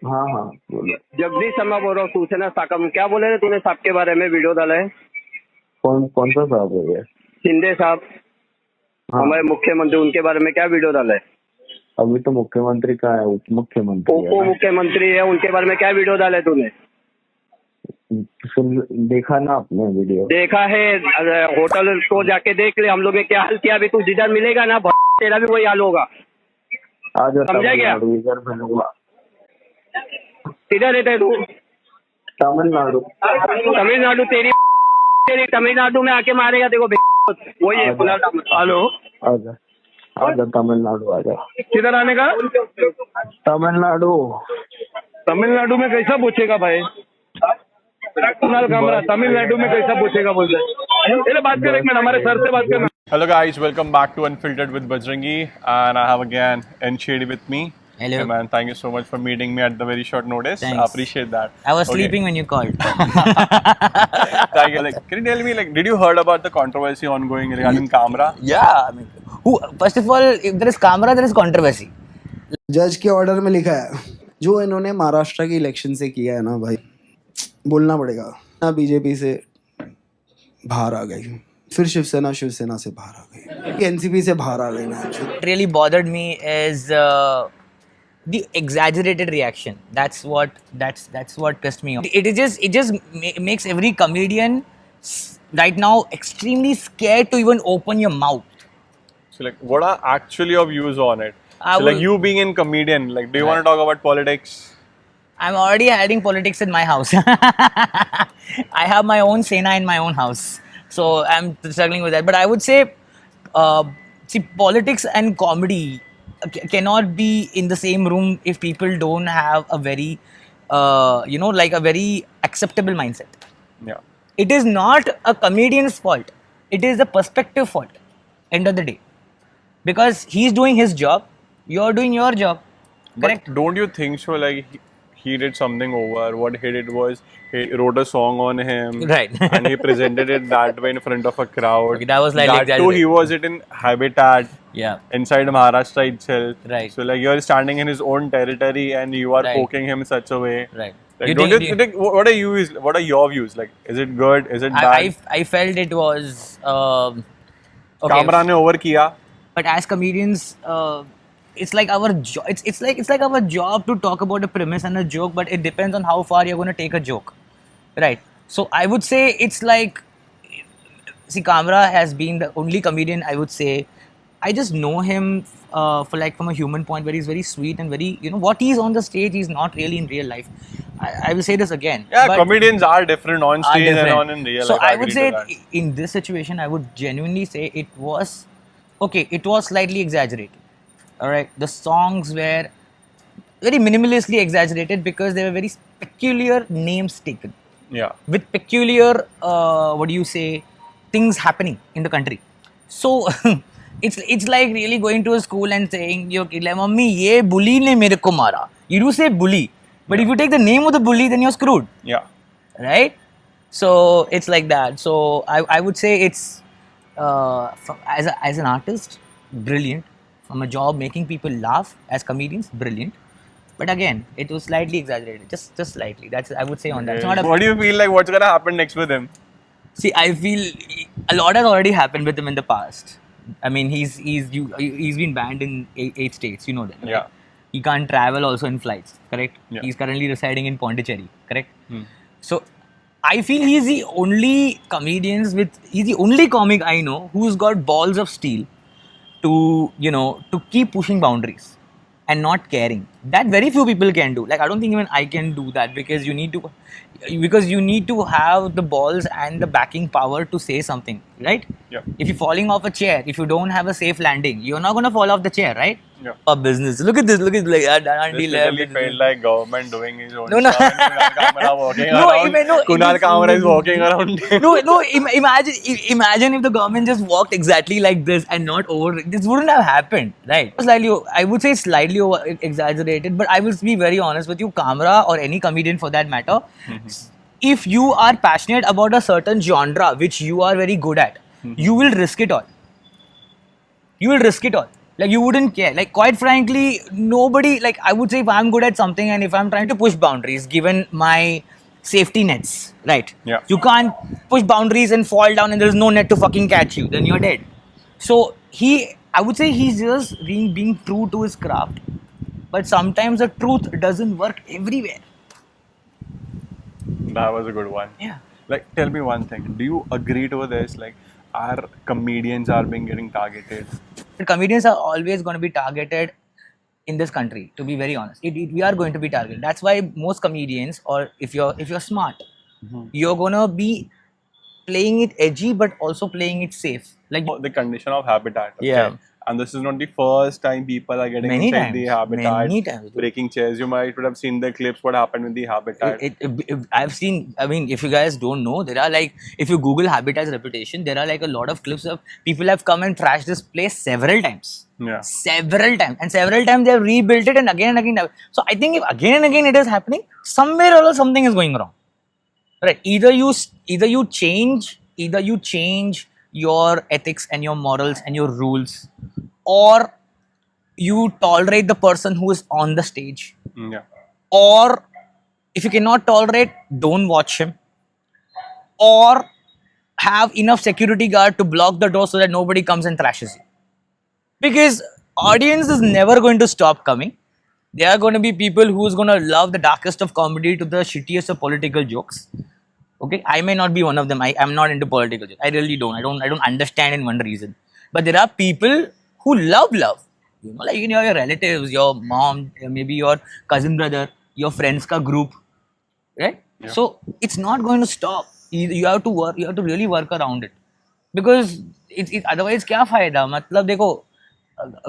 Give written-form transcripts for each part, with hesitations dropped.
हाँ हाँ बोलो। जगदीश शर्मा बोल रहा हूँ सूचना शाखा में। क्या बोले रे तूने साहब के बारे में वीडियो डाला है? कौन कौन सा साहब है ये? शिंदे साहब हाँ, हमारे मुख्यमंत्री, उनके बारे में क्या वीडियो डाला है? अभी तो मुख्यमंत्री का है, उप मुख्यमंत्री है उप ना। मुख्यमंत्री है, उनके बारे में क्या वीडियो डाला है तूने? देखा ना आपने वीडियो? देखा है। होटल को जाके देख ले हम लोग ने क्या हाल किया। अभी तू जिधर मिलेगा ना तेरा भी वही हाल होगा। आ जाओ समझा क्या? तमिलनाडु, इधर मिलूंगा। किधर रहता है तू? तमिलनाडु। तमिलनाडु तेरी तेरी तमिलनाडु में आके मारेगा देखो। वही है कुणाल ठाकुर। हेलो, आ जा, आ जा तमिलनाडु, आ जा किधर आने का? तमिलनाडु। तमिलनाडु में कैसा पूछेगा भाई? कुणाल कामरा तमिलनाडु में कैसा पूछेगा बोलते हैं। चलो बात कर, एक मिनट हमारे सर से बात करना। Hello guys, welcome back to Unfiltered with Bajrangi, and I have again Enshade with me. Hello. Hey man, thank you so much for meeting me at the very short notice. Thanks. I appreciate that. I was Okay. sleeping when you called. Thank you. Like, can you tell me, like, did you heard about the controversy ongoing regarding Kamra? Yeah. I mean, first of all, if there is camera, there is controversy. जज के order में लिखा है जो इन्होंने महाराष्ट्र के election से किया है ना भाई, बोलना पड़ेगा ना। बीजेपी से बाहर आ गई, फिर शिवसेना से बाहर आ गई, एनसीपी से बाहर आ गई ना। What really bothered me is the exaggerated reaction. That's what pissed me off. It just makes every comedian right now extremely scared to even open your mouth. So, like, what are actually your views on it? I So, like, will- you being in comedian, like, do you want to talk about politics? I'm already having politics in my house. I have my own Sena in my own house. So I'm struggling with that. But I would say, see, politics and comedy cannot be in the same room if people don't have a very, like a very acceptable mindset. Yeah. It is not a comedian's fault. It is a perspective fault. End of the day. Because he's doing his job, you're doing your job. Correct? But don't you think so? Like, he did something over. What he did was he wrote a song on him, Right. and he presented it that way in front of a crowd. Okay, that was slightly that too. He exaggerated. was it in Habitat Yeah. inside Maharashtra itself. Right. So like you're standing in his own territory and you are Right. poking him in such a way. Right. Like, You don't think- you think? What are your views? Like, is it good? Is it bad? I felt it was okay. Kamra ने over किया. But as comedians, it's like our job. It's like our job to talk about a premise and a joke. But it depends on how far you're going to take a joke, right? So I would say it's like, see, Kamra has been the only comedian I would say. I just know him from a human point where he's very sweet and very, what he's on the stage, he's not really in real life. I will say this again. Yeah, but comedians are different on are stage and different. on in real So life. I agree would to say that. in this situation, I would genuinely say it was okay. It was slightly exaggerated. All right, the songs were very minimalistically exaggerated because they were very peculiar names taken Yeah. with peculiar things happening in the country. So it's like really going to a school and saying your kid like, "Mummy, ye bully ne mere ko mara." You do say bully, but if you take the name of the bully, then you're screwed, Yeah. right? So it's like that. So I would say it's as an artist, brilliant. From a job making people laugh as comedians, brilliant. But again, it was slightly exaggerated, just slightly. That's I would say on that. It's not a, What do you feel like? What's gonna happen next with him? See, I feel a lot has already happened with him in the past. I mean, he's been banned in 8 states. You know that, right? Yeah. He can't travel also in flights. Correct. Yeah. He's currently residing in Pondicherry. Correct. So, I feel he's the only he's the only comic I know who's got balls of steel to to keep pushing boundaries and not caring. That very few people can do. Like, I don't think even I can do that because you need to have the balls and the backing power to say something, right? Yeah. If you're falling off a chair, if you don't have a safe landing, you're not gonna fall off the chair, right? Yeah. A business. Look at this. Look at like that auntie This left. literally felt like government doing his own No, no. stuff. And No, Kunal Kamra is walking around. No. Imagine if the government just walked exactly like this and not over. This wouldn't have happened, right? I would say slightly over exaggerated, but I will be very honest with you, Kamra or any comedian for that matter. If you are passionate about a certain genre which you are very good at, you will risk it all. You will risk it all. Like you wouldn't care. Like quite frankly, nobody. Like I would say, if I'm good at something and if I'm trying to push boundaries, given my safety nets, right? Yeah. You can't push boundaries and fall down, and there's no net to fucking catch you. Then you're dead. So I would say he's just being true to his craft. But sometimes the truth doesn't work everywhere. That was a good one. Yeah. Like, tell me one thing. Do you agree to this? Like, our comedians are being getting targeted. Comedians are always going to be targeted in this country, to be very honest. We are going to be targeted. That's why most comedians, or if you're smart, you're gonna be playing it edgy but also playing it safe. Like The condition of habitat. Okay? Yeah. And this is not the first time people are getting Many inside the times. habitat, Many times. breaking chairs. You might would have seen the clips what happened with the habitat. I've seen. I mean, if you guys don't know, there are like, if you Google Habitat's reputation, there are like a lot of clips of people have come and trashed this place several times. Yeah. Several times, and several times they have rebuilt it, and again. So I think if again and again it is happening, somewhere or other something is going wrong. Right? Either you change your ethics and your morals and your rules, or you tolerate the person who is on the stage. Yeah. Or if you cannot tolerate, don't watch him, or have enough security guard to block the door so that nobody comes and thrashes you, because audience is never going to stop coming. There are going to be people who's going to love the darkest of comedy to the shittiest of political jokes. Okay, I may not be one of them. I'm not into political jokes. I really don't. I don't understand in one reason. But there are people who love. You know, like your relatives, your mom, maybe your cousin brother, your friends ka group, right? Yeah. So it's not going to stop. You have to work. You have to really work around it, because it otherwise क्या फायदा? मतलब देखो,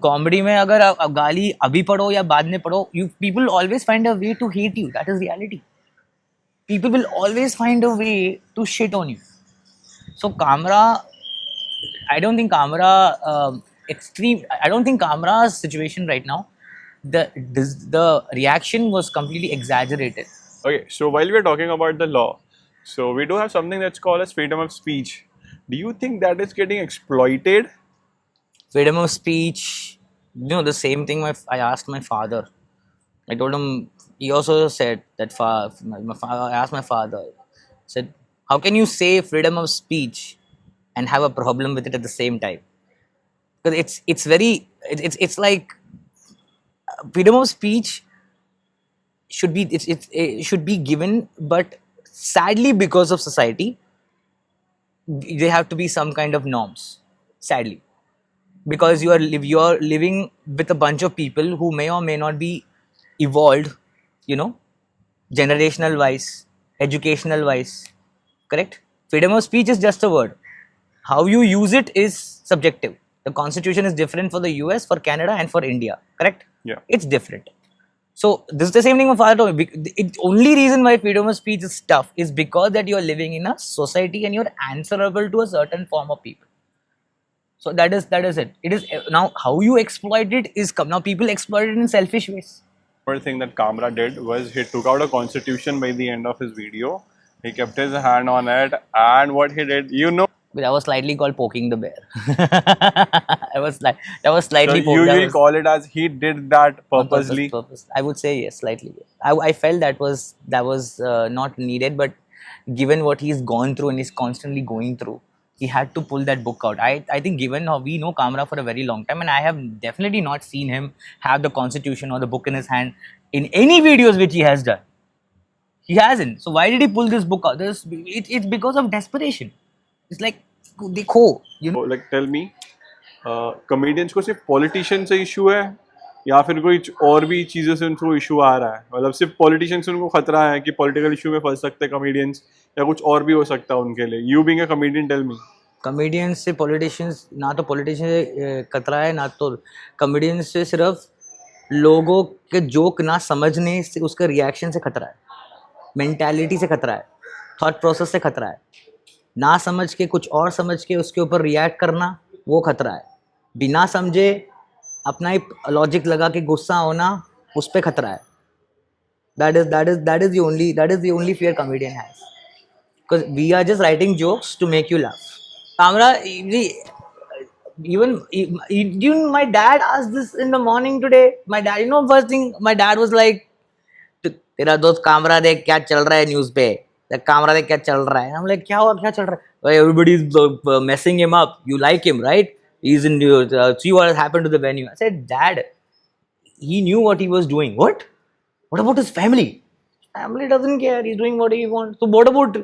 comedy में अगर आप गाली अभी पढ़ो या बाद में पढ़ो, you people always find a way to hate you. That is reality. People will always find a way to shit on you. So Kamra, I don't think Kamra's situation right now, the reaction was completely exaggerated. Okay, so while we're talking about the law, so we do have something that's called as freedom of speech. Do you think that is getting exploited? Freedom of speech, the same thing I asked my father. I told him, he also said that I asked my father, said, how can you say freedom of speech and have a problem with it at the same time? Because it's like freedom of speech should be given, but sadly because of society, there have to be some kind of norms. Sadly, because you are living with a bunch of people who may or may not be evolved, generational wise, educational wise. Correct? Freedom of speech is just a word. How you use it is subjective. The constitution is different for the US, for Canada, and for India. Correct? Yeah. It's different. So this is the same thing with father told me. The only reason why freedom of speech is tough is because that you are living in a society and you're answerable to a certain form of people. So that is it. It is now how you exploit it is now people exploit it in selfish ways. One thing that Kamra did was he took out a constitution by the end of his video. He kept his hand on it, and what he did, That was slightly called poking the bear. That was slightly. So you will call it as he did that purposely. Purpose. I would say yes, slightly. I felt that was not needed, but given what he's gone through and he's constantly going through, he had to pull that book out. I think given how we know Kamra for a very long time, and I have definitely not seen him have the constitution or the book in his hand in any videos which he has done. He hasn't. So why did he pull this book out? It's because of desperation. It's like, देखो, Like, tell me, comedians को सिर्फ politician से issue है या फिर कोई और भी चीज़ों से उनको issue आ रहा है? मतलब सिर्फ politicians से उनको खतरा है कि political issue में फंस सकते हैं comedians या कुछ और भी हो सकता है उनके लिए? You being a comedian, tell me. Comedians से politicians, ना तो politicians से खतरा है, ना तो comedians से सिर्फ लोगों के joke ना समझने से उसका reaction से खतरा है, mentality से खतरा है, thought process से खतरा है, ना समझ के कुछ और समझ के उसके ऊपर रिएक्ट करना वो खतरा है, बिना समझे अपना ही लॉजिक लगा के गुस्सा होना उस पे खतरा है. That is the only fear comedian has, because we are just writing jokes to make you laugh. Kamra, even my dad asked this in the morning today. My dad, first thing my dad was like, तेरा दोस्त camera देख क्या चल रहा है news पे, camera देख क्या चल रहा है. I'm like, क्या हुआ, क्या चल रहा है? Everybody is messing him up. You like him, right? He's in see what has happened to the venue. I said, Dad, he knew what he was doing. What about his family? Family doesn't care. He's doing what he wants. So what about,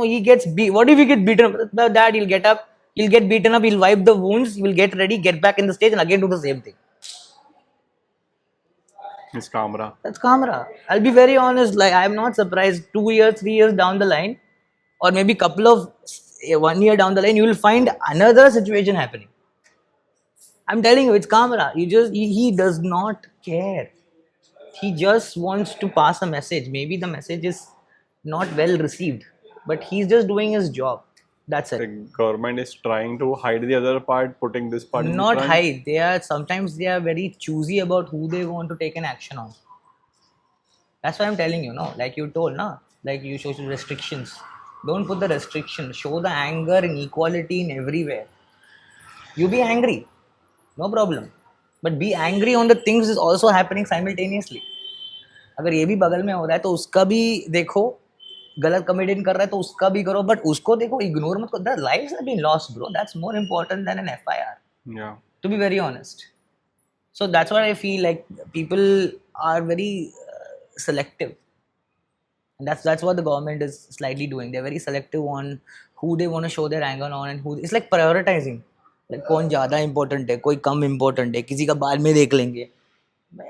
he gets beat. What if he gets beaten up? Dad, he'll get up, he'll get beaten up, he'll wipe the wounds, he'll get ready, get back in the stage and again do the same thing. It's camera. That's camera. I'll be very honest, like I'm not surprised 2 years, 3 years down the line, or maybe couple of 1 year down the line, you will find another situation happening. I'm telling you, it's camera. He does not care. He just wants to pass a message. Maybe the message is not well received, but he's just doing his job. That's The it. government is trying to hide the other part, putting this part in the Not front. hide. Sometimes they are very choosy about who they want to take an action on. That's why I'm telling you, no, like you told, no, like you show restrictions. Don't put the restrictions. Show the anger and equality in everywhere. You be angry, no problem. But be angry on the things is also happening simultaneously. अगर ये भी बगल में हो रहा है तो उसका भी देखो, गलत कमेडियन कर रहा है तो उसका भी करो, बट उसको देखो, इग्नोर मत करो. The lives have been lost, bro. That's more important than an FIR. Yeah. To be very honest. So that's what I feel like people are very selective. And that's what the government is slightly doing. They're very selective on who they want to show their anger on and who. It's like prioritizing. Like कौन ज़्यादा important है, कोई कम important है, किसी का बाद में देख लेंगे.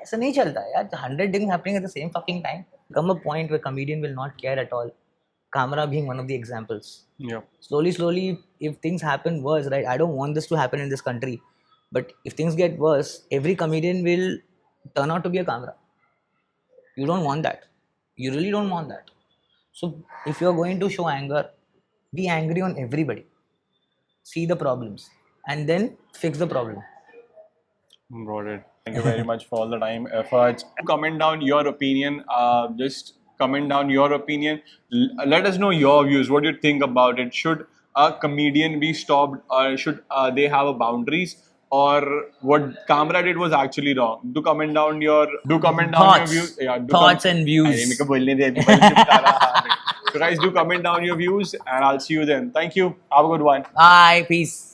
ऐसा नहीं चलता यार. 100 things happening at the same fucking time. Come a point where comedian will not care at all. Camera being one of the examples. Yeah. Slowly, if things happen worse, right? I don't want this to happen in this country. But if things get worse, every comedian will turn out to be a camera. You don't want that. You really don't want that. So if you're going to show anger, be angry on everybody. See the problems and then fix the problem. Got it. Thank you very much for all the time, efforts. Comment down your opinion. Just comment down your opinion. Let us know your views. What do you think about it? Should a comedian be stopped, or should they have a boundaries? Or what Kamra did was actually wrong? Do comment down your Thoughts. views. Yeah, Thoughts and views. So guys, do comment down your views, and I'll see you then. Thank you. Have a good one. Bye. Peace.